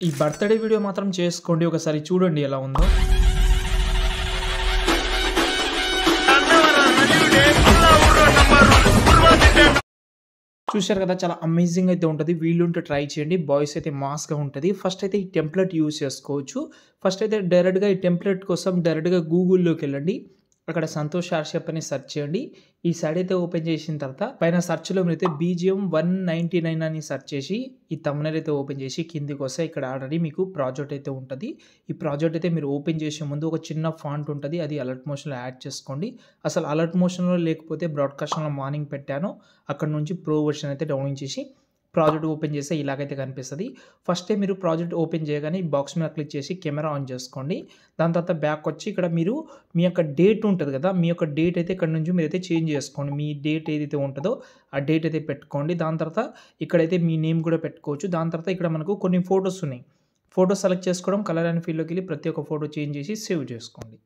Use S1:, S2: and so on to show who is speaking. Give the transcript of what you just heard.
S1: ఈ birthday video మాత్రం చేసుకోండి. ఒకసారి చూడండి ఎలా ఉందో. చూశారు కదా! చాలా అమేజింగ్ అయితే ఉంటది. వీలుంటే ట్రై చేయండి. బాయ్స్ అయితే మాస్‌గా ఉంటది. ఫస్ట్ అయితే ఈ టెంప్లేట్ యూజ్ చేసుకోవచ్చు. ఫస్ట్ అయితే డైరెక్ట్‌గా ఈ టెంప్లేట్ కోసం డైరెక్ట్‌గా గూగుల్‌లోకెళ్ళండి. అక్కడ సంతోష్ ఆర్షప్ అని సెర్చ్ చేయండి. ఈ సైట్ అయితే ఓపెన్ చేసిన తర్వాత పైన సెర్చ్‌లో మీరైతే బీజీఎం 199 అని సెర్చ్ చేసి ఈ థంబ్‌నెయిల్ అయితే ఓపెన్ చేసి కిందికొస్తే ఇక్కడ ఆల్రెడీ మీకు ప్రాజెక్ట్ అయితే ఉంటది. ఈ ప్రాజెక్ట్ అయితే మీరు ఓపెన్ చేసే ముందు ఒక చిన్న ఫాంట్ ఉంటది. అది అలర్ట్ మోషన్‌లో యాడ్ చేసుకోండి. అసలు అలర్ట్ మోషన్‌లో లేకపోతే బ్రాడ్‌కాస్ట్‌లో మార్నింగ్ పెట్టాను. అక్కడ నుంచి ప్రో వర్షన్ అయితే డౌన్లోడ్ చేసి ప్రాజెక్ట్ ఓపెన్ చేస్తే ఇలాగైతే కనిపిస్తది. ఫస్టే మీరు ప్రాజెక్ట్ ఓపెన్ చేయగానే ఈ బాక్స్ మీద క్లిక్ చేసి కెమెరా ఆన్ చేసుకోండి. దాని తర్వాత బ్యాక్ వచ్చి ఇక్కడ మీరు మీ యొక్క డేట్ ఉంటది కదా! మీ యొక్క డేట్ అయితే ఇక్కడ నుంచి మీరైతే చేంజ్ చేసుకోండి. మీ డేట్ ఏదైతే ఉంటదో ఆ డేట్ అయితే పెట్టుకోండి. దాని తర్వాత ఇక్కడైతే మీ నేమ్ కూడా పెట్టుకోవచ్చు. దాని తర్వాత ఇక్కడ మనకు కొన్ని ఫోటోస్ ఉన్నాయి. ఫోటో సెలెక్ట్ చేసుకోవడం, కలర్ అండ్ ఫీల్డ్‌లోకెళ్ళి ప్రతి ఒక్క ఫోటో చేంజ్ చేసి సేవ్ చేసుకోండి.